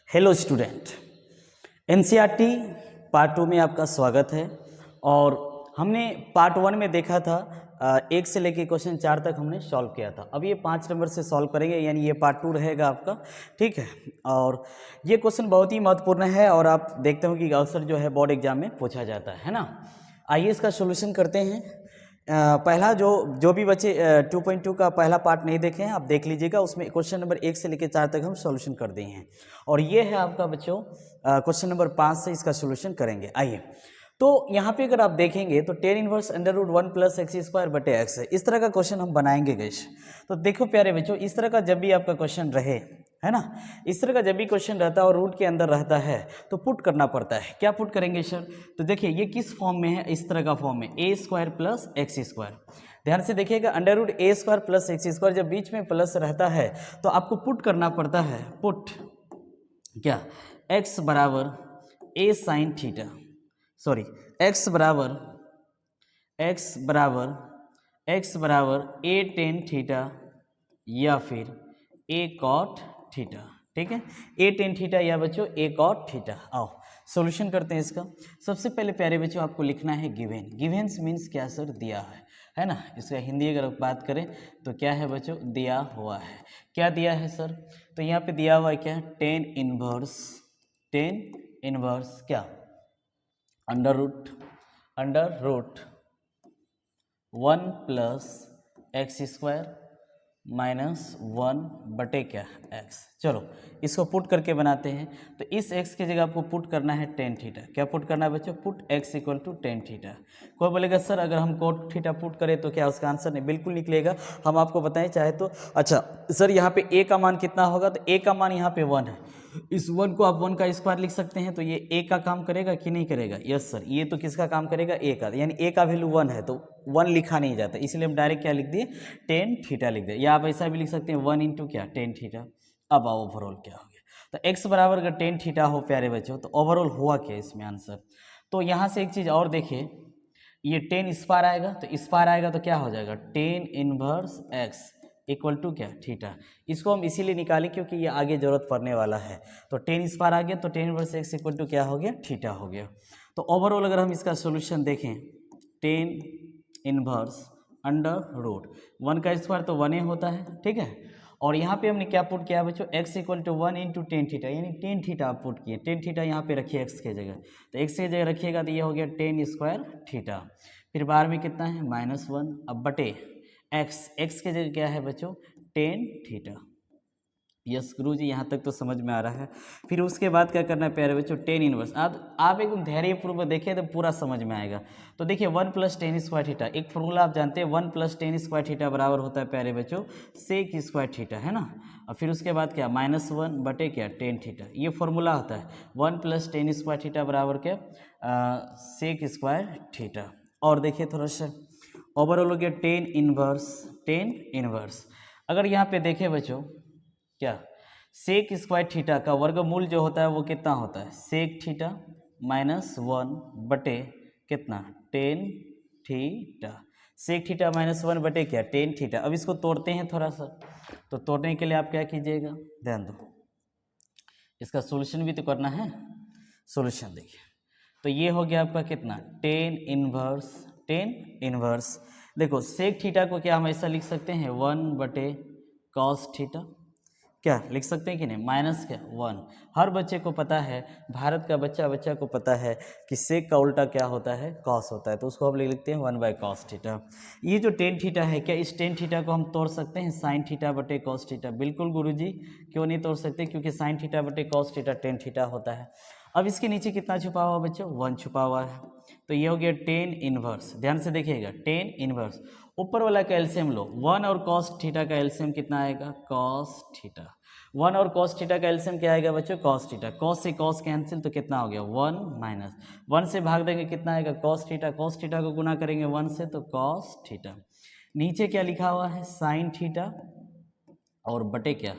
Hello student, NCERT part 2 में आपका स्वागत है। और हमने पार्ट 1 में देखा था 1 से लेके क्वेश्चन 4 तक हमने सॉल्व किया था। अब ये 5 नंबर से सॉल्व करेंगे, यानी ये पार्ट 2 रहेगा आपका, ठीक है। और ये क्वेश्चन बहुत ही महत्वपूर्ण है और आप देखते हो कि अक्सर जो है बोर्ड एग्जाम में पूछा जाता है ना। आइए इसका सोल्यूशन करते हैं। पहला जो भी बच्चे 2.2 का पहला पार्ट नहीं देखे हैं आप देख लीजिएगा, उसमें क्वेश्चन नंबर 1 से लेकर 4 तक हम सॉल्यूशन कर दिए हैं। और ये है आपका बच्चों क्वेश्चन नंबर 5 से इसका सॉल्यूशन करेंगे। आइए, तो यहाँ पे अगर आप देखेंगे तो tan inverse under root 1 plus X square बटे एक्स है, इस तरह का क्वेश्चन हम बनाएंगे गाइस। तो देखो प्यारे बच्चों, इस तरह का जब भी आपका क्वेश्चन रहे, है ना, इस तरह का जब भी क्वेश्चन रहता है और रूट के अंदर रहता है तो पुट करना पड़ता है। क्या पुट करेंगे सर? तो देखिए ये किस फॉर्म में है, इस तरह का फॉर्म में ए स्क्वायर प्लस एक्स स्क्वायर। ध्यान से देखिएगा, अंडर रूट ए स्क्वायर प्लस एक्स स्क्वायर जब बीच में प्लस रहता है तो आपको पुट करना पड़ता है। पुट क्या? एक्स बराबर ए साइन थीटा, सॉरी एक्स बराबर ए टेन थीटा या फिर ए कॉट थीटा, ठीक है। ए टेन थीटा या बच्चों ए कॉट थीटा। आओ सॉल्यूशन करते हैं इसका। सबसे पहले प्यारे बच्चों आपको लिखना है गिवन। गिवेंस मीन्स क्या सर? दिया है ना। इसका हिंदी अगर बात करें तो क्या है बच्चों? दिया हुआ है। क्या दिया है सर? तो यहाँ पे दिया हुआ है क्या? टेन इनवर्स क्या? Under root 1 plus X square minus 1 बटे क्या? एक्स। चलो इसको पुट करके बनाते हैं। तो इस एक्स की जगह आपको पुट करना है टेन थीटा। क्या पुट करना है बच्चों? Put X equal to tan theta. कोई बोलेगा सर अगर हम कोट थीटा पुट करें तो क्या उसका आंसर नहीं? बिल्कुल निकलेगा। हम आपको बताएं चाहे तो। अच्छा सर यहाँ पे ए का मान कितना होगा? तो ए का मान यहाँ पे 1 है। इस 1 को आप 1 का स्क्वायर लिख सकते हैं, तो ये ए का काम करेगा कि नहीं करेगा? यस सर, ये तो किसका काम करेगा? ए का। यानी ए का वैल्यू 1 है तो 1 लिखा नहीं जाता, इसलिए हम डायरेक्ट क्या लिख दिए? टेन थीटा लिख दिए। या आप ऐसा भी लिख सकते हैं 1 इंटू क्या? Tan theta. अब आओ ओवरऑल क्या हो गया? तो एक्स बराबर अगर टेन थीटा हो प्यारे बच्चों, तो ओवरऑल हुआ क्या इसमें आंसर? तो यहाँ से एक चीज़ और देखिए, ये टेन इस पार आएगा तो इस पार आएगा तो क्या हो जाएगा? Tan inverse X equal to क्या? थीटा। इसको हम इसीलिए निकालें क्योंकि ये आगे जरूरत पड़ने वाला है। तो टेन इस पार आ गया तो tan inverse X equal to क्या हो गया? थीटा हो गया। तो ओवरऑल अगर हम इसका सोल्यूशन देखें, टेन इनवर्स अंडर रूट 1 का स्क्वायर तो 1 ही होता है, ठीक है। और यहाँ पे हमने क्या पुट किया बच्चों? x equal to 1 into tan theta, यानी टेन थीटा आप पुट किए। टेन थीटा यहाँ पे रखिए x के जगह, तो x की जगह रखिएगा तो ये हो गया टेन स्क्वायर थीटा। फिर बाहर में कितना है? -1। अब बटे x के जगह क्या है बच्चों? Tan theta. यस गुरु जी, यहाँ तक तो समझ में आ रहा है। फिर उसके बाद क्या करना है प्यारे बच्चों? Tan inverse. आप एकदम धैर्यपूर्वक देखें तो पूरा समझ में आएगा। तो देखिए 1 प्लस टेन स्क्वायर थीटा, एक फॉर्मूला आप जानते हैं, 1 प्लस टेन स्क्वायर थीटा बराबर होता है प्यारे बच्चों सेक स्क्वायर थीटा, है ना। और फिर उसके बाद क्या? -1 बटे क्या? Tan theta. ये फॉर्मूला होता है 1 प्लस टेन स्क्वायर थीटा बराबर क्या? Sec square theta. और देखिए थोड़ा सा ओवरऑल हो गया टेन इनवर्स। अगर यहाँ पे देखें बच्चों, क्या सेक स्क्वायर थीटा का वर्गमूल जो होता है वो कितना होता है? सेक थीटा -1 बटे कितना? Tan theta. सेक थीटा -1 बटे क्या? Tan theta. अब इसको तोड़ते हैं थोड़ा सा। तो तोड़ने के लिए आप क्या कीजिएगा? ध्यान दो, इसका सॉल्यूशन भी तो करना है। सॉल्यूशन देखिए, तो ये हो गया आपका कितना? Tan inverse. देखो सेक थीटा को क्या हम ऐसा लिख सकते हैं? 1 बटे कॉस थीटा। क्या लिख सकते हैं कि नहीं? माइनस क्या? 1। हर बच्चे को पता है, भारत का बच्चा को पता है कि सेक का उल्टा क्या होता है? कॉस होता है। तो उसको हम लिखते हैं 1 बाय कॉस थीटा। ये जो टेन थीटा है, क्या इस टेन थीटा को हम तोड़ सकते हैं साइन थीटा बटे कॉस थीटा? बिल्कुल गुरुजी, क्यों नहीं तोड़ सकते? क्योंकि साइन थीटा बटे कॉस थीटा टेन थीटा होता है। अब इसके नीचे कितना छुपा हुआ बच्चों? 1 छुपा हुआ है। तो ये हो गया टेन इनवर्स। ध्यान से देखिएगा, टेन इनवर्स। ऊपर वाला का एलसीएम लो, 1 और कॉस थीटा का एलसीएम कितना आएगा? Cos theta. 1 और कॉस थीटा का एलसीएम क्या आएगा बच्चों? Cos theta. कॉस से कॉस कैंसिल तो कितना हो गया? 1 माइनस 1 से भाग देंगे कितना आएगा? Cos theta. कॉस थीटा को गुना करेंगे 1 से तो कॉस थीटा। नीचे क्या लिखा हुआ है? साइन थीटा और बटे क्या?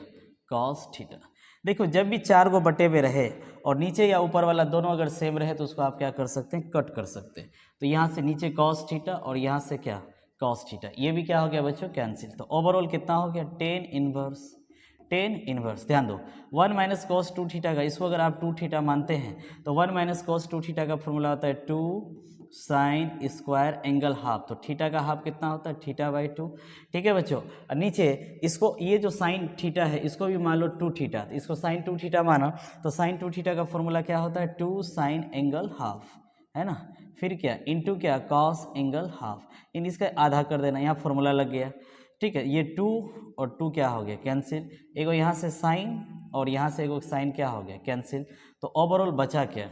Cos theta. देखो जब भी 4 को बटे में रहे और नीचे या ऊपर वाला दोनों अगर सेम रहे तो उसको आप क्या कर सकते हैं? कट कर सकते हैं। तो यहाँ से नीचे कॉस थीटा और यहाँ से क्या? Cos theta. ये भी क्या हो गया बच्चों? कैंसिल। तो ओवरऑल कितना हो गया? Ten tan inverse. ध्यान दो 1 माइनस कॉस 2 थीटा का, इसको अगर आप 2 थीटा मानते हैं तो 1 माइनस कॉस 2 थीटा का फॉर्मूला होता है 2 साइन स्क्वायर एंगल हाफ। तो थीटा का हाफ कितना होता है? Theta by 2। ठीक है बच्चों, और नीचे इसको ये जो साइन थीटा है इसको भी मान लो 2 थीटा, तो इसको साइन 2 थीटा माना तो साइन 2 थीटा का फॉर्मूला क्या होता है? 2 साइन एंगल हाफ, है ना। फिर क्या इंटू क्या कॉस एंगल हाफ, इन इसका आधा कर देना, यहाँ फॉर्मूला लग गया। ठीक है, ये 2 और 2 क्या हो गया? कैंसिल। एगो यहाँ से साइन और यहाँ से एगो साइन क्या हो गया? कैंसिल। तो ओवरऑल बचा क्या?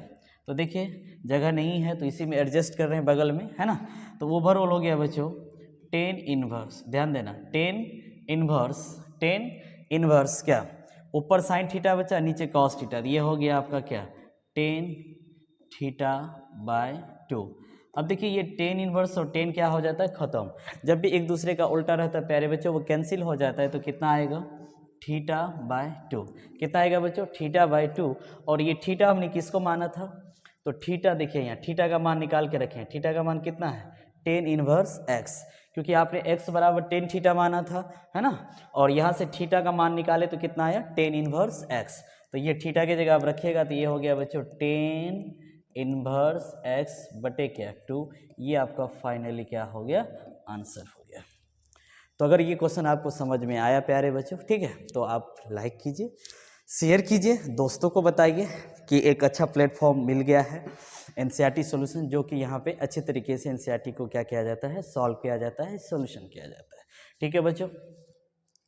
तो देखिए जगह नहीं है तो इसी में एडजस्ट कर रहे हैं बगल में, है ना। तो ओवरऑल हो गया बच्चों टेन इनवर्स। ध्यान देना टेन इनवर्स क्या? ऊपर साइन थीटा बचा, नीचे कॉस थीटा, ये हो गया आपका क्या? Tan theta by 2। अब देखिए ये टेन इनवर्स और टेन क्या हो जाता है? खत्म। जब भी एक दूसरे का उल्टा रहता है प्यारे बच्चों वो कैंसिल हो जाता है, तो कितना आएगा? Theta by 2। कितना आएगा बच्चों? Theta by 2। और ये थीटा हमने किसको माना था? तो थीटा देखिए यहाँ थीटा का मान निकाल के रखें। थीटा का मान कितना है? टेन इनवर्स एक्स, क्योंकि आपने x बराबर टेन थीटा माना था, है ना। और यहाँ से थीटा का मान निकाले तो कितना आया? Ten inverse x. तो ये थीटा की जगह आप रखिएगा तो ये हो गया बच्चों टेन इनवर्स एक्स बटे क्या? 2। ये आपका फाइनली क्या हो गया? आंसर हो गया। तो अगर ये क्वेश्चन आपको समझ में आया प्यारे बच्चों, ठीक है, तो आप लाइक कीजिए, शेयर कीजिए, दोस्तों को बताइए कि एक अच्छा प्लेटफॉर्म मिल गया है एनसीईआरटी सॉल्यूशन, जो कि यहाँ पे अच्छे तरीके से एनसीईआरटी को क्या किया जाता है? सॉल्व किया जाता है, सॉल्यूशन किया जाता है। ठीक है बच्चों,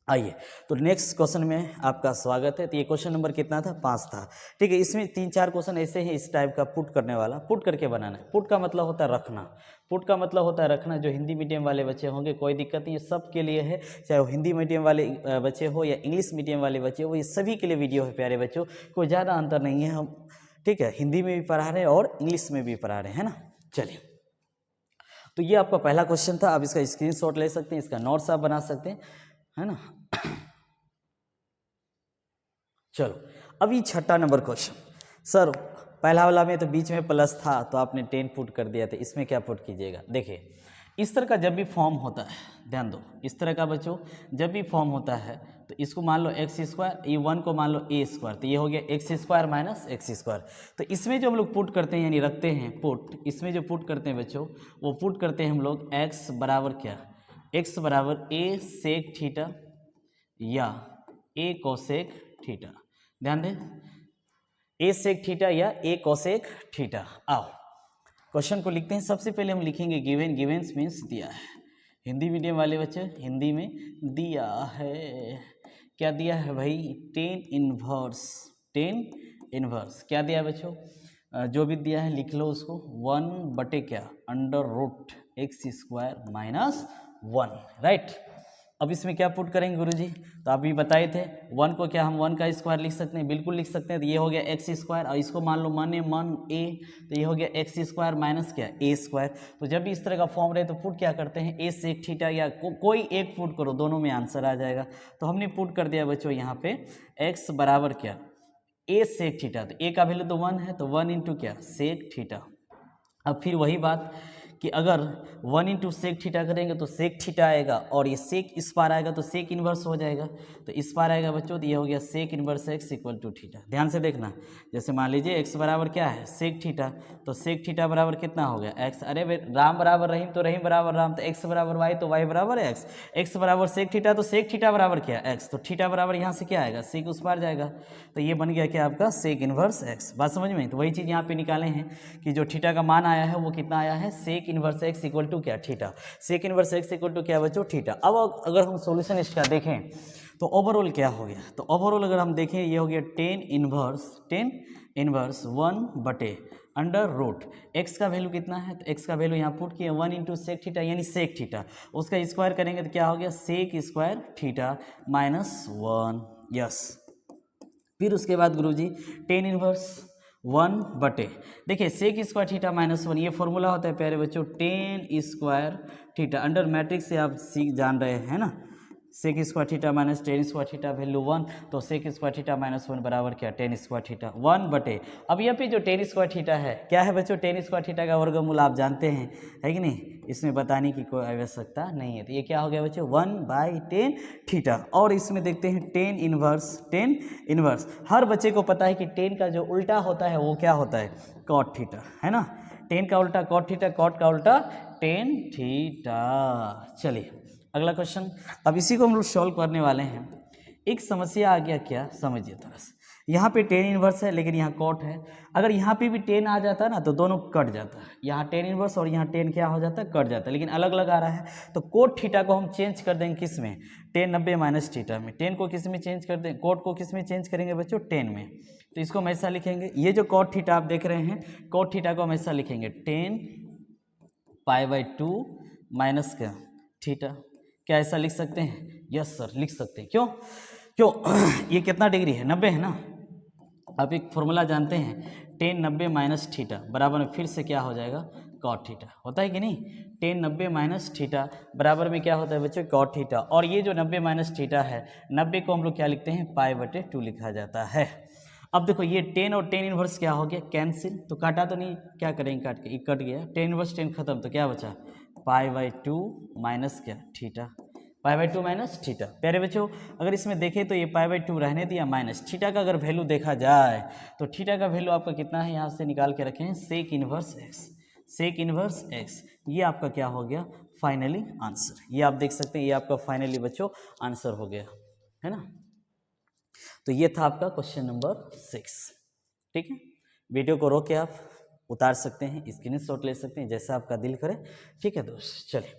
आइए तो नेक्स्ट क्वेश्चन में आपका स्वागत है। तो ये क्वेश्चन नंबर कितना था? 5 था। ठीक है, इसमें 3-4 क्वेश्चन ऐसे हैं इस टाइप का पुट करने वाला, पुट करके बनाना है। पुट का मतलब होता है रखना, पुट का मतलब होता है रखना। जो हिंदी मीडियम वाले बच्चे होंगे कोई दिक्कत नहीं, सब के लिए है, चाहे वो हिंदी मीडियम वाले बच्चे हो या इंग्लिश मीडियम वाले बच्चे हो, ये सभी के लिए वीडियो है प्यारे बच्चों। कोई ज़्यादा अंतर नहीं है, हम ठीक है हिंदी में भी पढ़ा रहे हैं और इंग्लिश में भी पढ़ा रहे हैं ना। चलिए, तो ये आपका पहला क्वेश्चन था। आप इसका स्क्रीनशॉट ले सकते हैं, इसका नोट्स आप बना सकते हैं, है ना। चलो अभी छठा नंबर क्वेश्चन। सर पहला वाला में तो बीच में प्लस था तो आपने 10 पुट कर दिया था, इसमें क्या पुट कीजिएगा? देखिए इस तरह का जब भी फॉर्म होता है, ध्यान दो, इस तरह का बच्चों जब भी फॉर्म होता है तो इसको मान लो एक्स स्क्वायर, ये 1 को मान लो ए स्क्वायर, तो ये हो गया x square minus X square. तो इसमें जो हम लोग पुट करते हैं यानी रखते हैं पुट, इसमें जो पुट करते हैं बच्चों वो पुट करते हैं हम लोग एक्स बराबर क्या? एक्स बराबर ए सेक थीटा या ए कोसेक थीटा। ध्यान दें, ए सेक थीटा या ए कोसेक थीटा। आओ क्वेश्चन को लिखते हैं। सबसे पहले हम लिखेंगे गिवन, गिवेंस मीन्स दिया है। हिंदी मीडियम वाले बच्चे हिंदी में दिया है, क्या दिया है भाई? टेन इनवर्स क्या दिया है बच्चों? जो भी दिया है लिख लो उसको, 1 बटे क्या? Under root X square minus 1, right. अब इसमें क्या पुट करेंगे गुरुजी? तो आप भी बताए थे 1 को क्या हम 1 का स्क्वायर लिख सकते हैं? बिल्कुल लिख सकते हैं। तो ये हो गया एक्स स्क्वायर और इसको मान लो मन ए, तो ये हो गया एक्स स्क्वायर माइनस क्या? ए स्क्वायर। तो जब भी इस तरह का फॉर्म रहे तो पुट क्या करते हैं? ए सेक थीटा या कोई एक पुट करो, दोनों में आंसर आ जाएगा। तो हमने पुट कर दिया बच्चों यहाँ पे एक्स बराबर क्या? ए सेक थीटा। तो ए का वैल्यू तो 1 है, तो 1 इंटू क्या? Sec theta. अब फिर वही बात कि अगर 1 इंटू सेक थीटा करेंगे तो सेक थीटा आएगा, और ये सेक इस पार आएगा तो सेक इन्वर्स हो जाएगा। तो इस पार आएगा बच्चों तो ये हो गया sec inverse X equal to theta. ध्यान से देखना, जैसे मान लीजिए एक्स बराबर क्या है? सेक थीटा, तो सेक थीटा बराबर कितना हो गया? एक्स। अरे राम बराबर रहीम तो रहीम बराबर राम, तो एक्स बराबर वाई तो वाई बराबर एक्स। एक्स बराबर सेक थीटा तो सेक थीटा बराबर क्या? एक्स। तो थीटा बराबर यहाँ से क्या आएगा? सेक उस पार जाएगा, तो ये बन गया क्या आपका? Sec inverse X. बात समझ में? तो वही चीज़ यहाँ पे निकाले हैं कि जो थीटा का मान आया है वो कितना आया है? Sec inverse X equal to क्या? Theta. Sec inverse X equal to क्या बच्चों? थीटा। अब अगर हम सॉल्यूशन इसका देखें तो ओवरऑल क्या हो गया? तो ओवरऑल अगर हम देखें ये हो गया टेन इनवर्स 1 बटे अंडर रूट एक्स का वैल्यू कितना है? तो एक्स का वैल्यू यहाँ पुट किया 1 इंटू सेक थीटा यानी सेक थीटा, उसका स्क्वायर करेंगे तो क्या हो गया? Sec square theta minus 1। Yes. फिर उसके बाद गुरुजी टेन इनवर्स 1 बटे, देखिए सेक स्क्वायर थीटा माइनस 1, ये फॉर्मूला होता है प्यारे बच्चों tan square theta. Under matrix से आप सीख जान रहे हैं ना, sec square theta minus tan square theta value 1, तो सेक स्क्वायर थीटा माइनस 1 बराबर क्या, टेन स्क्वायर थीटा 1 बटे, अब यहाँ पे जो टेन स्क्वायर थीटा है क्या है बच्चों, टेन स्क्वायर थीटा का वर्गमूल आप जानते हैं, है कि नहीं, इसमें बताने की कोई आवश्यकता नहीं है। तो ये क्या हो गया बच्चों, 1/10 थीटा। और इसमें देखते हैं टेन इनवर्स, हर बच्चे को पता है कि टेन का जो उल्टा होता है वो क्या होता है, कॉट थीटा, है ना, टेन का उल्टा कॉट थीटा, कॉट का उल्टा टेन थीटा। चलिए अगला क्वेश्चन, अब इसी को हम लोग सॉल्व करने वाले हैं। एक समस्या आ गया, क्या समझिए थोड़ा सा, यहाँ पे टेन इनवर्स है लेकिन यहाँ कॉट है, अगर यहाँ पे भी टेन आ जाता है ना तो दोनों कट जाता है, यहाँ टेन इनवर्स और यहाँ टेन क्या हो जाता है, कट जाता है, लेकिन अलग अलग आ रहा है, तो कोट थीटा को हम चेंज कर देंगे किस में, टेन 90 माइनस थीटा में, टेन को किस में चेंज कर दें, कोट को किस में चेंज करेंगे बच्चों, टेन में, तो इसको हम ऐसा लिखेंगे, ये जो कोट थीटा आप देख रहे हैं, कोट थीटा को हम ऐसा लिखेंगे, टेन π/2 माइनस क्या थीटा, क्या ऐसा लिख सकते हैं, यस सर लिख सकते हैं, क्यों ये कितना डिग्री है, 90 है ना, आप एक फॉर्मूला जानते हैं, टेन 90 माइनस थीटा बराबर में फिर से क्या हो जाएगा, कॉट थीटा, होता है कि नहीं, टेन 90 माइनस थीटा बराबर में क्या होता है बच्चों, कॉट थीटा, और ये जो 90 माइनस थीटा है, 90 को हम लोग क्या लिखते हैं, π/2 लिखा जाता है। अब देखो ये टेन और टेन इनवर्स क्या हो गया, कैंसिल, तो काटा तो नहीं, क्या करेंगे काट के, ये कट गया, टेन इनवर्स टेन खत्म, तो क्या बचा, π/2 माइनस क्या थीटा, π/2 माइनस थीटा। प्यारे बच्चों अगर इसमें देखें तो ये π/2 रहने दिया, माइनस थीटा का अगर वैल्यू देखा जाए तो थीटा का वैल्यू आपका कितना है, यहाँ से निकाल के रखें, सेक इनवर्स एक्स, ये आपका क्या हो गया, फाइनली आंसर, ये आप देख सकते हैं, ये आपका फाइनली बच्चों आंसर हो गया, है ना। तो ये था आपका क्वेश्चन नंबर 6, ठीक है, वीडियो को रोक के आप उतार सकते हैं, स्क्रीनशॉट ले सकते हैं, जैसा आपका दिल करे, ठीक है दोस्त। चलिए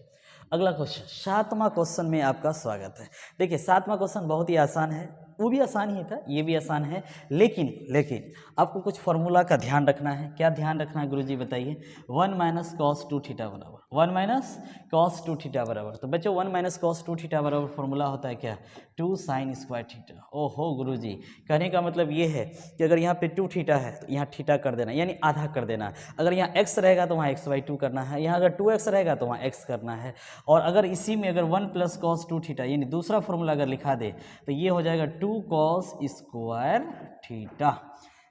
अगला क्वेश्चन, 7वां क्वेश्चन में आपका स्वागत है। देखिए 7वां क्वेश्चन बहुत ही आसान है, वो भी आसान ही था, ये भी आसान है, लेकिन आपको कुछ फॉर्मूला का ध्यान रखना है। क्या ध्यान रखना है गुरुजी बताइए, 1 माइनस कॉस 2 थीटा बराबर, 1 माइनस कॉस 2 थीटा बराबर, तो बच्चों 1 माइनस कॉस 2 थीटा बराबर फॉर्मूला होता है क्या, 2 साइन स्क्वायर थीटा। ओहो गुरुजी, कहने का मतलब ये है कि अगर यहाँ पे 2 थीटा है तो यहाँ थीटा कर देना, यानी आधा कर देना, अगर यहाँ x रहेगा तो वहाँ x/2 करना है, यहाँ अगर 2x रहेगा तो वहाँ x करना है, और अगर इसी में अगर 1 प्लस कॉस 2 थीटा यानी दूसरा फॉर्मूला अगर लिखा दे तो ये हो जाएगा 2 कॉस स्क्वायर थीटा।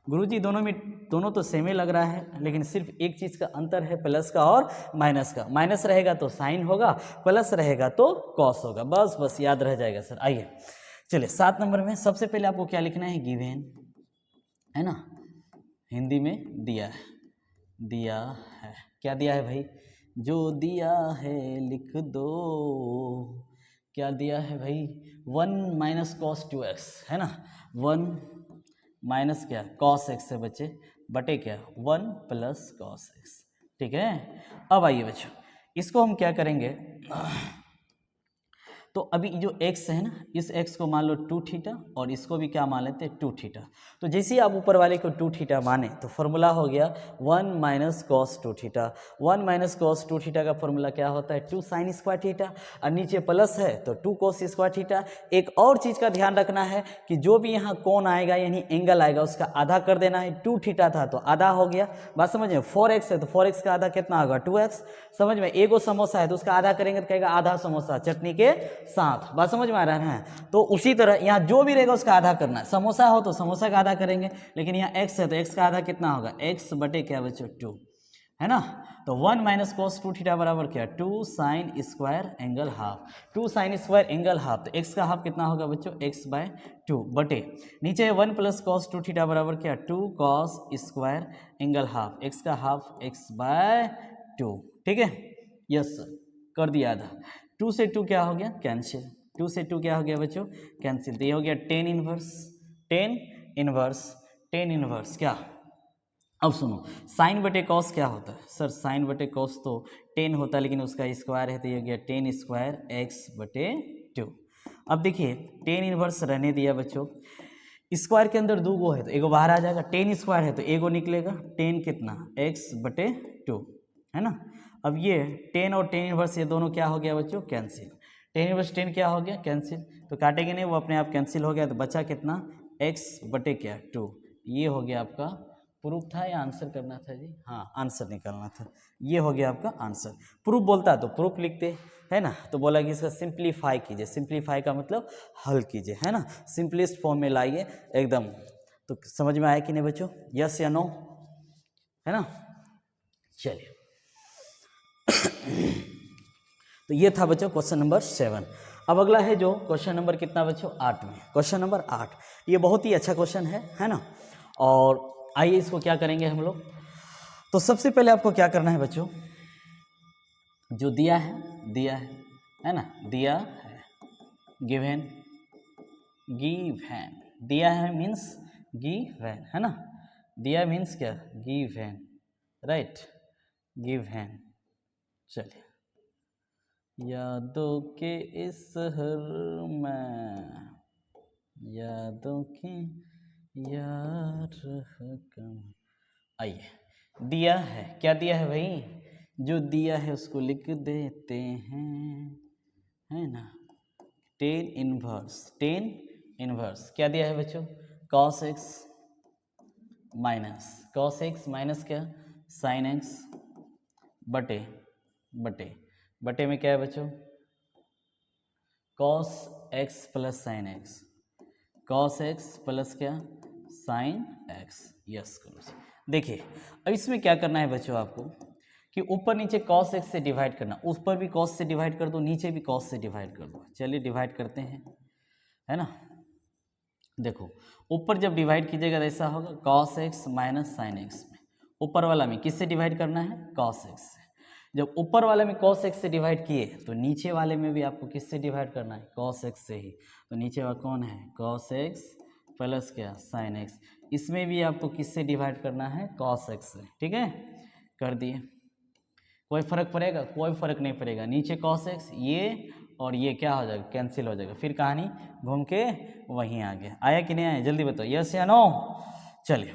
गुरुजी दोनों तो सेम ही लग रहा है, लेकिन सिर्फ एक चीज़ का अंतर है, प्लस का और माइनस का, माइनस रहेगा तो साइन होगा, प्लस रहेगा तो कॉस होगा, बस याद रह जाएगा सर। आइए चलिए 7 नंबर में सबसे पहले आपको क्या लिखना है, गिवन, है ना, हिंदी में दिया है, क्या दिया है भाई, जो दिया है लिख दो, क्या दिया है भाई, 1 माइनस कॉस 2x, है ना, 1 माइनस क्या कॉस x है बच्चे, बटे क्या 1 प्लस कॉस x, ठीक है। अब आइए बच्चों इसको हम क्या करेंगे, तो अभी जो x है ना, इस x को मान लो 2 थीटा और इसको भी क्या मान लेते हैं 2 थीटा, तो जैसे ही आप ऊपर वाले को 2 थीटा माने तो फॉर्मूला हो गया 1 minus cos 2 theta, 1 minus cos 2 theta का फॉर्मूला क्या होता है 2 साइन स्क्वायर थीटा, और नीचे प्लस है तो 2 कॉस स्क्वायर थीटा। एक और चीज़ का ध्यान रखना है कि जो भी यहाँ कोण आएगा यानी एंगल आएगा उसका आधा कर देना है, 2 थीटा था तो आधा हो गया, बात समझ में, 4x है तो 4x का आधा कितना होगा 2x, समझ में, एगो समोसा है तो उसका आधा करेंगे तो कहेगा आधा समोसा चटनी के साथ, बात समझ में आ रहा है। तो उसी तरह यहाँ जो भी रहेगा उसका आधा करना है, समोसा हो तो समोसा का आधा करेंगे, लेकिन यहाँ x है तो x का आधा कितना होगा, x बटे क्या बच्चों 2, है ना। तो 1 माइनस कॉस 2 थीटा बराबर क्या 2 sine square angle half, 2 sine square angle half, तो x का हाफ कितना होगा बच्चों x/2 बटे नीचे 1 प्लस कॉस 2 थीटा बराबर क्या 2 cos square angle half, x का हाफ x/2, ठीक है, यस सर कर दिया आधा, 2 से 2 क्या हो गया कैंसिल, 2 से 2 क्या हो गया बच्चों कैंसिल, तो ये हो गया टेन इनवर्स क्या। अब सुनो साइन बटे कॉस क्या होता है सर, साइन बटे कॉस तो 10 होता है लेकिन उसका स्क्वायर है तो ये हो गया 10 स्क्वायर x/2। अब देखिए 10 इनवर्स रहने दिया बच्चों, स्क्वायर के अंदर 2 गो है तो एगो बाहर आ जाएगा, 10 स्क्वायर है तो एगो निकलेगा, 10 कितना x/2, है ना। अब ये 10 और 10 इनवर्स ये दोनों क्या हो गया बच्चों कैंसिल, 10 इनवर्स 10 क्या हो गया कैंसिल, तो काटेंगे नहीं वो अपने आप कैंसिल हो गया, तो बचा कितना x/2, ये हो गया आपका प्रूफ था या आंसर करना था जी? हाँ, आंसर निकालना था। ये हो गया आपका आंसर। प्रूफ बोलता तो प्रूफ लिखते, है ना। तो बोला कि इसका सिंप्लीफाई कीजिए, सिंप्लीफाई का मतलब हल कीजिए, है ना, सिंपलेस्ट फॉर्म में लाइए एकदम। तो समझ में आया कि नहीं बच्चों? यस या नो, है ना। चलिए तो ये था बच्चों क्वेश्चन नंबर 7। अब अगला है जो क्वेश्चन नंबर कितना बच्चों? 8 में। क्वेश्चन नंबर 8, ये बहुत ही अच्छा क्वेश्चन है ना। और आइए इसको क्या करेंगे हम लोग। तो सबसे पहले आपको क्या करना है बच्चों, जो दिया है ना, दिया है, गिवन, दिया है मीन्स गिवन, है ना। दिया मीन्स क्या? Given, right, given. चलिए, यादों के इस शहर में, यादों के यार कम। आइए, दिया है, क्या दिया है भाई? जो दिया है उसको लिख देते हैं, है ना। टेन इनवर्स क्या दिया है बच्चों? cos x माइनस क्या? sin x बटे में क्या है बच्चों? cos x plus sin x, cos x plus क्या? sin x। यस करो। देखिए अब इसमें क्या करना है बच्चों आपको कि ऊपर नीचे cos x से डिवाइड करना, ऊपर भी cos से डिवाइड कर दो, नीचे भी cos से डिवाइड कर दो। चलिए डिवाइड करते हैं, है ना। देखो ऊपर जब डिवाइड कीजिएगा तो ऐसा होगा cos x minus sine x में, ऊपर वाला में किससे डिवाइड करना है? cos x से। जब ऊपर वाले में cos x से डिवाइड किए तो नीचे वाले में भी आपको किससे डिवाइड करना है? cos x से ही। तो नीचे वाला कौन है? cos x प्लस क्या? sin x। इसमें भी आपको किससे डिवाइड करना है? cos x से, ठीक है। कर दिए। कोई फर्क पड़ेगा? कोई फर्क नहीं पड़ेगा। नीचे cos x, ये और ये क्या हो जाएगा? कैंसिल हो जाएगा। फिर कहानी घूम के वहीं आ गया। आया कि नहीं आया? जल्दी बताओ, यस या नो। चलिए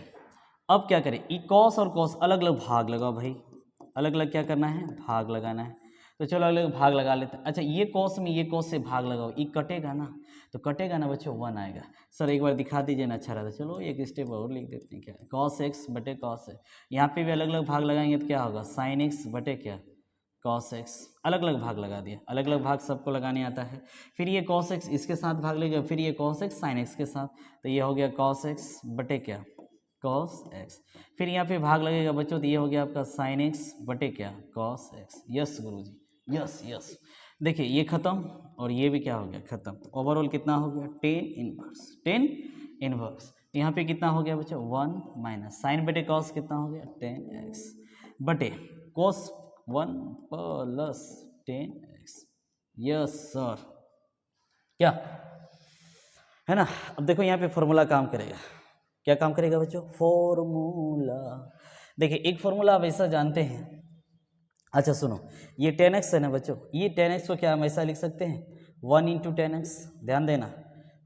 अब क्या करें, ई cos और cos अलग अलग भाग लगाओ भाई, अलग अलग क्या करना है? भाग लगाना है। तो चलो अलग अलग भाग लगा लेते हैं। अच्छा, ये cos में ये cos से भाग लगाओ, ई कटेगा ना, तो कटेगा ना बच्चों, 1 आएगा। सर एक बार दिखा दीजिए ना, अच्छा रहता। चलो एक स्टेप और लिख देते हैं, क्या cos x बटे cos है। यहाँ पे भी अलग अलग भाग लगाएंगे तो क्या होगा? sin x बटे क्या? cos x। अलग अलग भाग लगा दिया, अलग अलग भाग सबको लगाने आता है। फिर ये cos x इसके साथ भाग लेगा, फिर ये cos x sin x के साथ, तो ये हो गया cos x बटे क्या? cos x। फिर यहाँ पे भाग लगेगा बच्चों, तो ये हो गया आपका sin x बटे क्या? cos x। यस गुरुजी, यस यस। देखिए ये खत्म और ये भी क्या हो गया? खत्म। ओवरऑल कितना हो गया? Tan inverse. यहाँ पे कितना हो गया बच्चों? 1 माइनस साइन बटे cos कितना हो गया? 10x बटे cos 1 plus 10x। Yes sir, क्या है ना। अब देखो यहाँ पे फॉर्मूला काम करेगा। क्या काम करेगा बच्चों? फॉर्मूला। देखिए एक फॉर्मूला आप ऐसा जानते हैं। अच्छा सुनो, ये 10x है ना बच्चों, ये 10x को क्या हम ऐसा लिख सकते हैं? 1 इंटू 10x। ध्यान देना,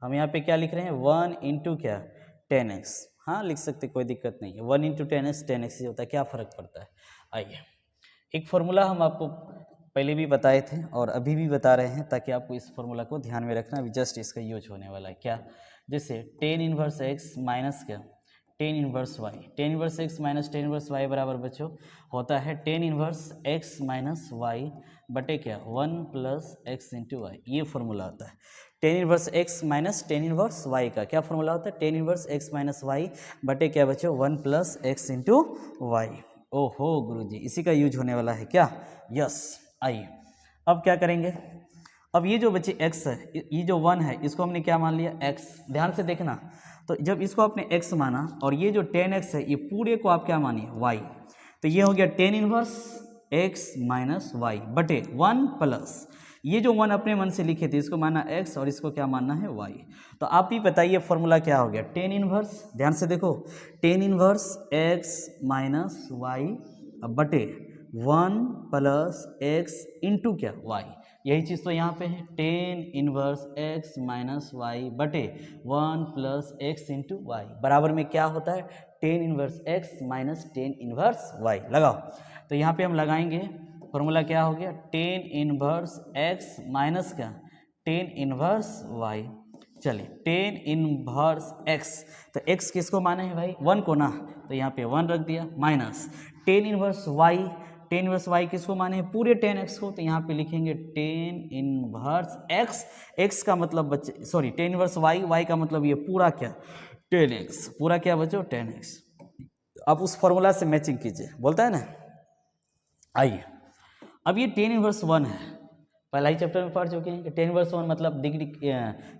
हम यहाँ पे क्या लिख रहे हैं? 1 इंटू क्या? 10x। हाँ लिख सकते, कोई दिक्कत नहीं है। 1 इंटू 10x 10x ही होता है, क्या फ़र्क पड़ता है। आइए एक फार्मूला हम आपको पहले भी बताए थे और अभी भी बता रहे हैं, ताकि आपको इस फार्मूला को ध्यान में रखना। अभी जस्ट इसका यूज होने वाला है। क्या? जैसे टेन इनवर्स एक्स माइनस क्या? Tan inverse Y. Tan inverse X minus tan inverse Y बराबर बच्चों होता है tan inverse X minus Y बटे क्या? 1 प्लस एक्स इंटू वाई। ये फार्मूला होता है tan inverse X minus tan inverse Y का। क्या फार्मूला होता है? Tan inverse X minus Y बटे क्या बच्चों? 1 प्लस एक्स इंटू वाई। ओहो गुरुजी, इसी का यूज होने वाला है क्या? यस। आइए अब क्या करेंगे। अब ये जो बच्चे x है, ये जो 1 है, इसको हमने क्या मान लिया? x। ध्यान से देखना, तो जब इसको आपने x माना और ये जो 10x है, ये पूरे को आप क्या मानिए? y। तो ये हो गया tan inverse x minus Y बटे 1 प्लस ये जो 1 अपने मन से लिखे थे, इसको माना x और इसको क्या मानना है? y। तो आप ही बताइए फॉर्मूला क्या हो गया? टेन इनवर्स, ध्यान से देखो, tan inverse x minus Y बटे 1 प्लस एक्स इंटू क्या? y। यही चीज़ तो यहाँ पे है, tan inverse x minus Y बटे 1 प्लस एक्स इंटू वाई बराबर में क्या होता है? Tan inverse x minus tan inverse y। लगाओ, तो यहाँ पे हम लगाएंगे फॉर्मूला क्या हो गया? टेन इनवर्स x माइनस क्या? टेन इनवर्स y चलिए टेन इनवर्स एक्स, तो एक्स किसको माने हैं भाई 1 को ना, तो यहाँ पे 1 रख दिया, minus tan inverse Y, tan inverse Y किसको माने हैं पूरे 10x को, तो यहाँ पे लिखेंगे टेन इनवर्स एक्स, एक्स का मतलब बच्चे sorry tan inverse Y, Y का मतलब ये पूरा क्या 10x, पूरा क्या बच्चों 10x। आप उस फॉर्मूला से मैचिंग कीजिए, बोलता है ना। आइए अब ये टेन इनवर्स 1 है, पहला ही चैप्टर में पढ़ चुके हैं कि टेन इनवर्स 1 मतलब डिग्री,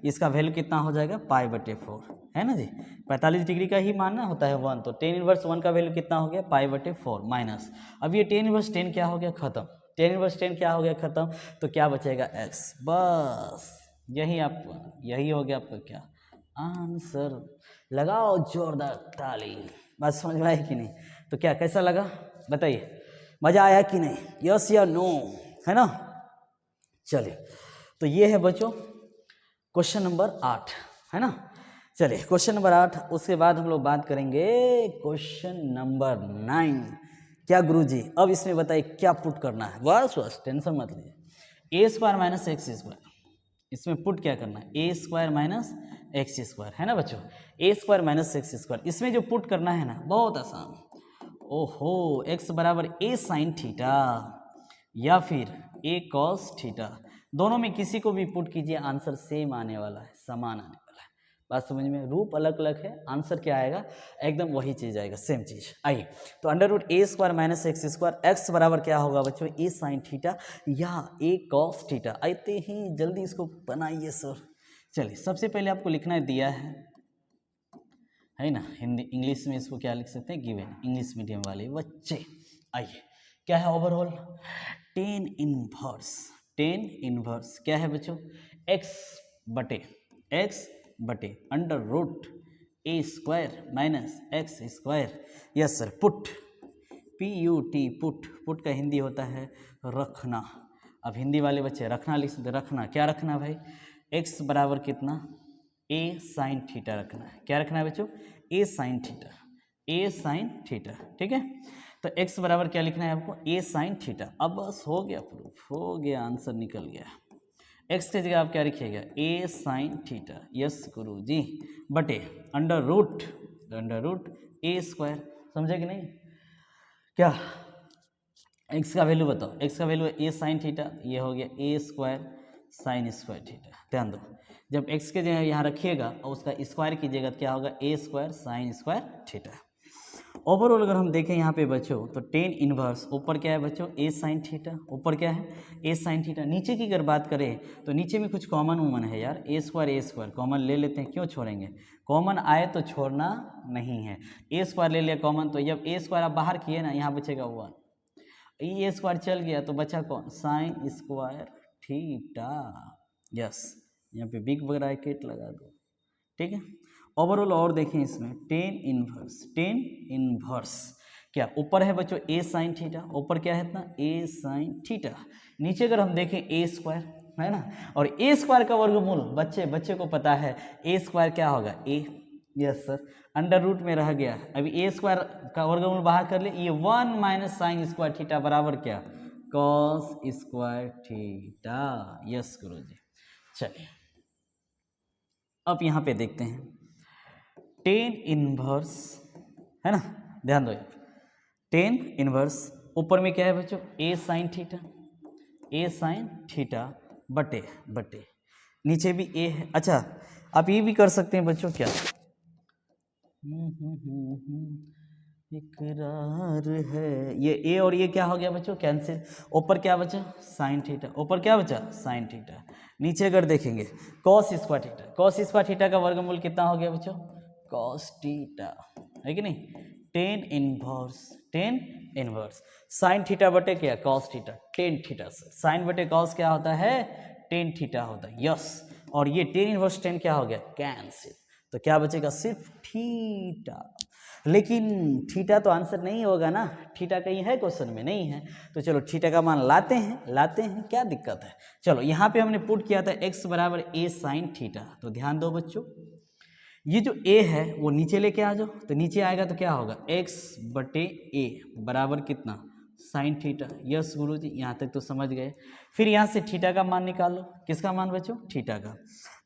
इसका वैल्यू कितना हो जाएगा π/4, है ना जी, 45 डिग्री का ही मानना होता है 1, तो टेन इनवर्स 1 का वैल्यू कितना हो गया π/4 माइनस, अब ये टेन इनवर्स 10 क्या हो गया खत्म, टेन इनवर्स 10 क्या हो गया खत्म, तो क्या बचेगा x, बस यही हो गया आपका क्या आंसर। लगाओ जोरदार ताली, बात समझ में आई कि नहीं, तो क्या कैसा लगा बताइए, मजा आया कि नहीं, यस या नो, है ना। चलिए तो ये है बच्चों क्वेश्चन नंबर 8, है ना। चलिए क्वेश्चन नंबर 8, उसके बाद हम लोग बात करेंगे क्वेश्चन नंबर 9। क्या गुरुजी अब इसमें बताइए क्या पुट करना है, बस टेंशन मत लीजिए, a square minus X square, इसमें पुट क्या करना है a square minus X square, है ना बच्चों, a square minus X square, इसमें जो पुट करना है ना बहुत आसान, ओहो x बराबर a साइन थीटा या फिर a कॉस थीटा, दोनों में किसी को भी पुट कीजिए आंसर सेम आने वाला है, समान आने वाला है, बात समझ में, रूप अलग अलग है, आंसर क्या आएगा एकदम वही चीज आएगा, सेम चीज। आइए तो under root a square minus X square, X बराबर क्या होगा बच्चों a साइन थीटा या a कॉस थीटा, आते ही जल्दी इसको बनाइए सर। चलिए सबसे पहले आपको लिखना दिया है ना, हिंदी इंग्लिश में इसको क्या लिख सकते हैं गिवन, इंग्लिश मीडियम वाले बच्चे। आइए क्या है ओवरऑल टेन इनवर्स क्या है बच्चों x बटे under root a square minus X square, yes sir, put put का हिंदी होता है रखना, अब हिंदी वाले बच्चे रखना लिख सकते, रखना क्या रखना भाई x बराबर कितना a साइन थीटा रखना है, क्या रखना है बच्चों a साइन थीटा, ठीक है, तो x बराबर क्या लिखना है आपको a साइन थीटा, अब बस हो गया प्रूफ, हो गया आंसर निकल गया, x की जगह आप क्या लिखिएगा a साइन थीटा, यस गुरु जी, बटे अंडर रूट a स्क्वायर, समझे कि नहीं, क्या x का वैल्यू बताओ, x का वैल्यू है a साइन थीटा, ये हो गया a square sine square theta, ध्यान दो जब x के जगह यहाँ रखिएगा और उसका स्क्वायर कीजिएगा क्या होगा a square sine square theta. Overall अगर हम देखें यहाँ पे बच्चों तो टेन इनवर्स ऊपर क्या है बच्चों a साइन थीटा, ऊपर क्या है a साइन थीटा, नीचे की अगर बात करें तो नीचे में कुछ कॉमन है यार, a स्क्वायर कॉमन ले लेते हैं, क्यों छोड़ेंगे, कॉमन आए तो छोड़ना नहीं है, a स्क्वायर ले लिया कॉमन, तो जब a स्क्वायर आप बाहर किए ना यहाँ बचेगा 1, a स्क्वायर चल गया तो बचा कौन साइन स्क्वायर थीटा, यस यहाँ पे बिग ब्रैकेट लगा दो, ठीक है। ओवरऑल और देखें इसमें टेन इनवर्स क्या ऊपर है बच्चों a साइन थीटा, ऊपर क्या है इतना a साइन थीटा, नीचे अगर हम देखें a स्क्वायर है ना, और a स्क्वायर का वर्गमूल बच्चे को पता है a स्क्वायर क्या होगा a, yes sir, under root में रह गया, अभी a स्क्वायर का वर्गमूल बाहर कर ले, ये 1 माइनस साइन स्क्वायर थीटा बराबर क्या कॉस स्क्वायर थीटा, यस गुरु जी। चलिए अब यहाँ पे देखते हैं टेन इनवर्स, है ना, ध्यान दो, टेन इनवर्स ऊपर में क्या है बच्चों a साइन थीटा बटे नीचे भी a है, अच्छा आप ये भी कर सकते हैं बच्चों क्या इकरार है, ये a और ये क्या हो गया बच्चों कैंसिल, ऊपर क्या बचा साइन थीटा, ऊपर क्या बचा साइन थीटा, नीचे अगर देखेंगे कॉस स्क्वायर थीटा का वर्गमूल कितना हो गया बच्चों कॉस थीटा, है कि नहीं, टेन इनवर्स साइन थीटा बटे क्या cos theta, tan theta, sine बटे कॉस क्या होता है टेन थीटा होता है, यस, और ये टेन इनवर्स टेन क्या हो गया कैंसिल, तो क्या बचेगा सिर्फ थीटा, लेकिन थीटा तो आंसर नहीं होगा ना, थीटा कहीं है क्वेश्चन में नहीं है, तो चलो थीटा का मान लाते हैं क्या दिक्कत है, चलो यहाँ पे हमने पुट किया था x बराबर a साइन थीटा, तो ध्यान दो बच्चों ये जो a है वो नीचे लेके आ जाओ, तो नीचे आएगा तो क्या होगा x बटे a बराबर कितना साइन थीटा। यस गुरुजी, यहाँ तक तो समझ गए। फिर यहाँ से थीटा का मान निकालो। किसका मान बच्चों? थीटा का।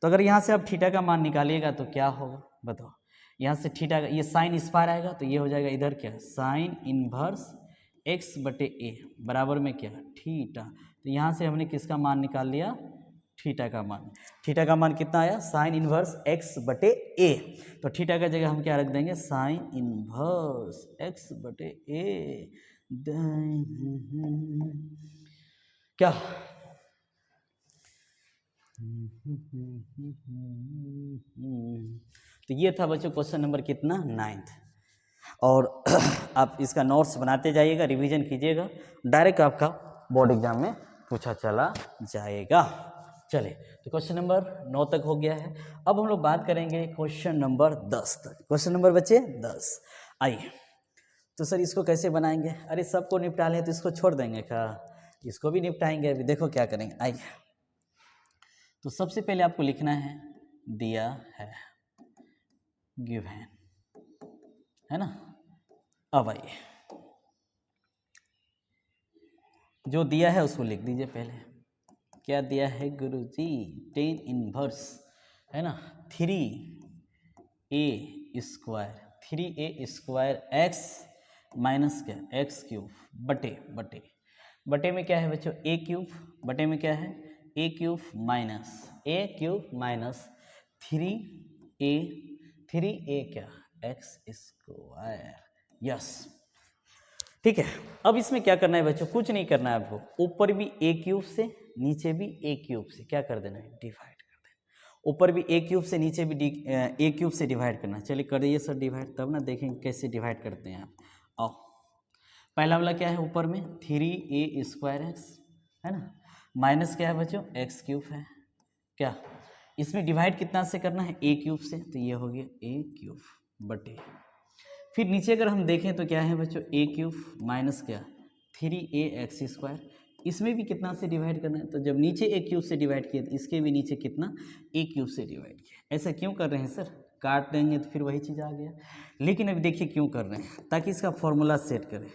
तो अगर यहाँ से आप थीटा का मान निकालिएगा तो क्या होगा बताओ? यहाँ से थीटा का ये साइन इस पार आएगा तो ये हो जाएगा इधर क्या, साइन इनवर्स एक्स बटे ए बराबर में क्या, थीटा। तो यहाँ से हमने किसका मान निकाल लिया? थीटा का मान। थीटा का मान कितना आया? साइन इनवर्स एक्स बटे ए। तो थीटा का जगह हम क्या रख देंगे? साइन इनवर्स एक्स बटे ए। क्या तो ये था बच्चों क्वेश्चन नंबर कितना, 9th। और आप इसका नोट्स बनाते जाइएगा, रिवीजन कीजिएगा, डायरेक्ट आपका बोर्ड एग्जाम में पूछा चला जाएगा। चले तो क्वेश्चन नंबर 9 तक हो गया है। अब हम लोग बात करेंगे क्वेश्चन नंबर 10 तक। क्वेश्चन नंबर बच्चे 10। आइए तो सर इसको कैसे बनाएंगे? अरे सबको निपटा लें तो इसको छोड़ देंगे क्या? इसको भी निपटाएंगे। अभी देखो क्या करेंगे। आइए तो सबसे पहले आपको लिखना है दिया है, गिवन है ना। अब आइए जो दिया है उसको लिख दीजिए पहले। क्या दिया है गुरुजी? 10 इनवर्स है ना 3a square, 3a square x minus क्या, एक्स क्यूब बटे में क्या है बच्चों? ए क्यूब। बटे में क्या है? ए क्यूब माइनस 3a क्या, एक्स स्क्वायर। यस ठीक है। अब इसमें क्या करना है बच्चों? कुछ नहीं करना है आपको। ऊपर भी ए क्यूब से नीचे भी ए क्यूब से क्या कर देना है? डिवाइड कर देना। ऊपर भी ए क्यूब से नीचे भी ए क्यूब से डिवाइड करना। चलिए करिए सर डिवाइड, तब ना देखेंगे कैसे डिवाइड करते हैं आप। आओ पहला वाला क्या है? ऊपर में 3a स्क्वायर एक्स है ना, माइनस क्या है बच्चों? एक्स क्यूब है। क्या इसमें डिवाइड कितना से करना है? ए क्यूब से। तो ये हो गया ए क्यूब बटे, फिर नीचे अगर हम देखें तो क्या है बच्चों? ए क्यूब माइनस क्या, 3a एक्स स्क्वायर। इसमें भी कितना से डिवाइड करना है? तो जब नीचे ए क्यूब से डिवाइड किया तो इसके भी नीचे कितना, ए क्यूब से डिवाइड किया। ऐसा क्यों कर रहे हैं सर? काट देंगे तो फिर वही चीज़ आ गया। लेकिन अभी देखिए क्यों कर रहे हैं, ताकि इसका फॉर्मूला सेट करें,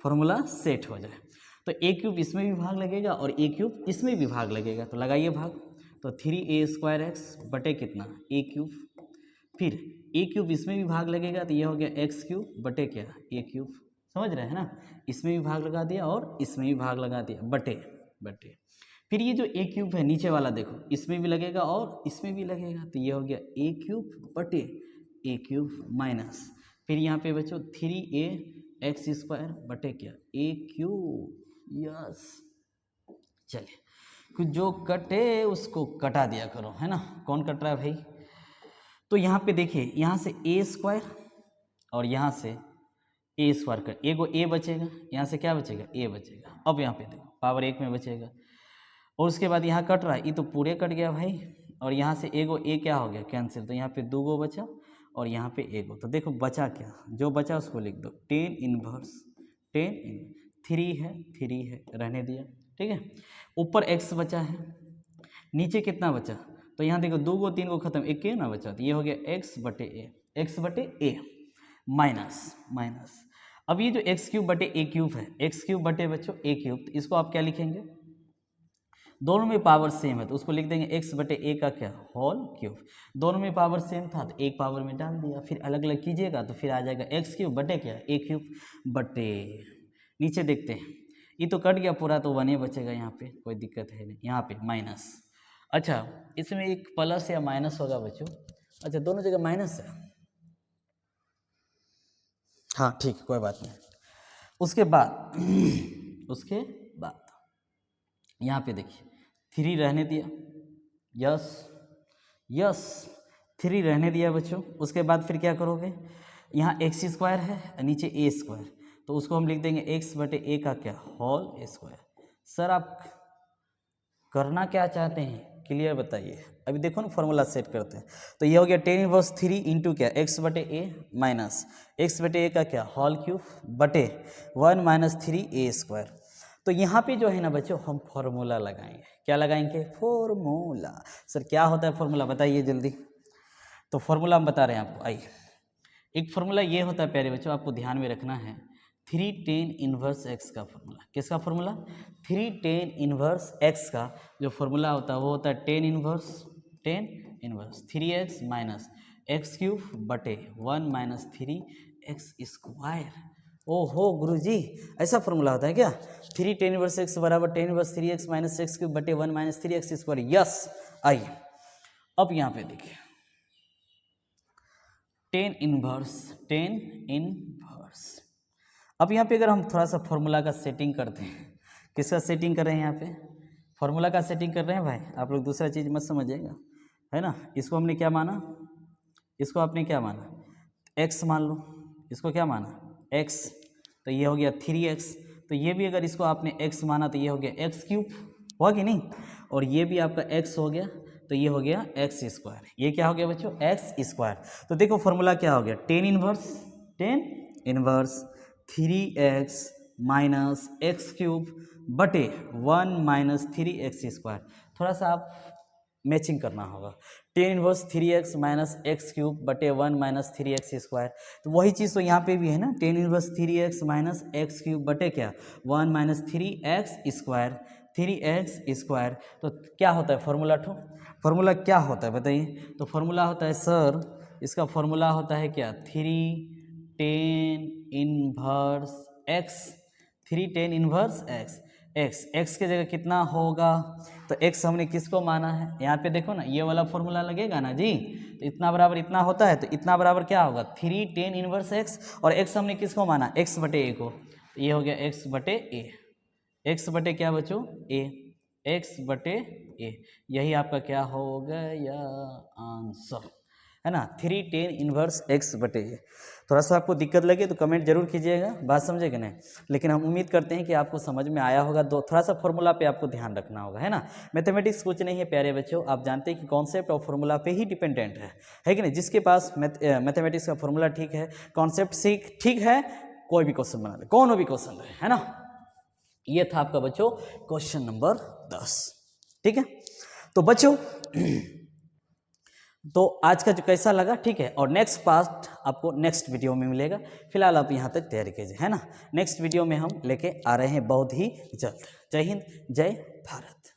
फॉर्मूला सेट हो जाए। तो ए क्यूब इसमें भी भाग लगेगा और ए क्यूब इसमें भी भाग लगेगा। तो लगाइए भाग। तो 3a स्क्वायर एक्स बटे कितना, ए क्यूब। फिर ए क्यूब इसमें भी भाग लगेगा तो ये हो गया एक्स क्यूब बटे क्या, ए क्यूब। समझ रहे हैं ना? इसमें भी भाग लगा दिया और इसमें भी भाग लगा दिया, बटे। फिर ये जो ए क्यूब है नीचे वाला देखो, इसमें भी लगेगा और इसमें भी लगेगा। तो ये हो गया ए क्यूब बटे ए क्यूब माइनस, फिर यहाँ पे बच्चों 3a एक्स स्क्वायर बटे क्या, ए क्यूब। यस चलिए कुछ जो कटे उसको कटा दिया करो, है ना। कौन कट रहा है भाई? तो यहाँ पे देखिए, यहाँ से ए स्क्वायर और यहाँ से ए स्क्वायर कर, एगो ए बचेगा, यहाँ से क्या बचेगा, ए बचेगा। अब यहाँ पे देखो पावर 1 में बचेगा और उसके बाद यहाँ कट रहा है, ये तो पूरे कट गया भाई। और यहाँ से एगो ए क्या हो गया, कैंसिल। तो यहाँ पे 2 गो बचा और यहाँ पे एगो। तो देखो बचा क्या, जो बचा उसको लिख दो 10 इनवर्स 3 है रहने दिया। ठीक है, ऊपर x बचा है, नीचे कितना बचा? तो यहाँ देखो 2 गो 3 गो खत्म, एक ना बचा। तो ये हो गया x बटे ए माइनस। अब ये जो एक्स क्यूब बटे ए क्यूब है, एक्स क्यूब बटे बच्चों ए क्यूब, तो इसको आप क्या लिखेंगे? दोनों में पावर सेम है तो उसको लिख देंगे x बटे ए का क्या, होल क्यूब। दोनों में पावर सेम था तो एक पावर में डाल दिया, फिर अलग अलग कीजिएगा तो फिर आ जाएगा एक्स क्यूब बटे क्या, ए क्यूब बटे। नीचे देखते हैं, ये तो कट गया पूरा तो 1 बचेगा, यहाँ पे कोई दिक्कत है नहीं। यहाँ पे माइनस, अच्छा इसमें एक प्लस या माइनस होगा बच्चों। अच्छा दोनों जगह माइनस है, हाँ ठीक है कोई बात नहीं। उसके बाद यहाँ पे देखिए 3 रहने दिया, यस 3 रहने दिया बच्चों। उसके बाद फिर क्या करोगे, यहाँ एक्स स्क्वायर है नीचे ए स्क्वायर, तो उसको हम लिख देंगे एक्स बटे ए का क्या, होल स्क्वायर। सर आप करना क्या चाहते हैं क्लियर बताइए। अभी देखो ना फॉर्मूला सेट करते हैं। तो ये हो गया 10 इनवर्स 3 इंटू क्या, एक्स बटे ए माइनस एक्स बटे ए का क्या, होल क्यूब बटे 1 माइनस 3a स्क्वायर। तो यहाँ पे जो है ना बच्चों हम फॉर्मूला लगाएंगे। क्या लगाएंगे, फॉर्मूला। सर क्या होता है फॉर्मूला बताइए जल्दी। तो फॉर्मूला हम बता रहे हैं आपको। आइए, एक फॉर्मूला ये होता है प्यारे बच्चों, आपको ध्यान में रखना है 3 tan इनवर्स एक्स का फॉर्मूला। किसका फॉर्मूला? 3 tan इनवर्स एक्स का जो फॉर्मूला होता है वो होता है tan inverse 3x minus x cube बटे 1 माइनस 3x स्क्वायर। ओहो गुरुजी, ऐसा फॉर्मूला होता है क्या? 3 tan इनवर्स एक्स बराबर tan inverse 3x minus x cube बटे 1 माइनस 3x स्क्वायर। यस, आइए अब यहाँ पे देखिए tan इनवर्स। अब यहाँ पे अगर हम थोड़ा सा फॉर्मूला का सेटिंग करते हैं, किसका सेटिंग कर रहे हैं यहाँ पे? फॉर्मूला का सेटिंग कर रहे हैं भाई, आप लोग दूसरा चीज़ मत समझिएगा, है ना। इसको हमने क्या माना? इसको आपने क्या माना? x मान लो। इसको क्या माना? x, तो ये हो गया 3x। तो ये भी अगर इसको आपने x माना तो ये हो गया x क्यूब, हुआ कि नहीं? और ये भी आपका x हो गया तो ये हो गया x स्क्वायर। ये क्या हो गया बच्चों? x square. तो देखो फॉर्मूला क्या हो गया? tan inverse 3x minus x cube बटे 1 माइनस 3x स्क्वायर। थोड़ा सा आप मैचिंग करना होगा। tan inverse 3x minus x cube बटे 1 माइनस 3x स्क्वायर, तो वही चीज़ तो यहाँ पे भी है ना। tan inverse 3x minus x cube बटे क्या? 1 minus 3x square, 3x square. तो क्या होता है फॉर्मूला? फॉर्मूला क्या होता है बताइए? तो फॉर्मूला होता है सर, इसका फॉर्मूला होता है क्या? 3 tan inverse x, 3 tan inverse x के जगह कितना होगा? तो x हमने किसको माना है? यहाँ पे देखो ना, ये वाला फॉर्मूला लगेगा ना जी। तो इतना बराबर इतना होता है, तो इतना बराबर क्या होगा? 3 tan इनवर्स x, और x हमने किसको माना? x बटे a को। तो ये हो गया x बटे a। x बटे क्या बच्चों? a, x बटे a। यही आपका क्या हो गया आंसर, है ना। 3 tan इनवर्स x बटे a। थोड़ा सा आपको दिक्कत लगे तो कमेंट जरूर कीजिएगा, बात समझे कि नहीं। लेकिन हम उम्मीद करते हैं कि आपको समझ में आया होगा। थोड़ा सा फॉर्मूला पे आपको ध्यान रखना होगा, है ना। मैथमेटिक्स कुछ नहीं है प्यारे बच्चों, आप जानते हैं कि कॉन्सेप्ट और फॉर्मूला पे ही डिपेंडेंट है कि नहीं। जिसके पास मैथमेटिक्स का फॉर्मूला ठीक है, कॉन्सेप्ट ठीक है, कोई भी क्वेश्चन बना ले, कौन भी क्वेश्चन रहे, है ना। ये था आपका बच्चों क्वेश्चन नंबर 10, ठीक है। तो बच्चों तो आज का जो कैसा लगा, ठीक है। और नेक्स्ट पार्ट आपको नेक्स्ट वीडियो में मिलेगा। फिलहाल आप यहाँ तक तैयारी कीजिए, है ना। नेक्स्ट वीडियो में हम लेके आ रहे हैं बहुत ही जल्द। जय हिंद, जय भारत।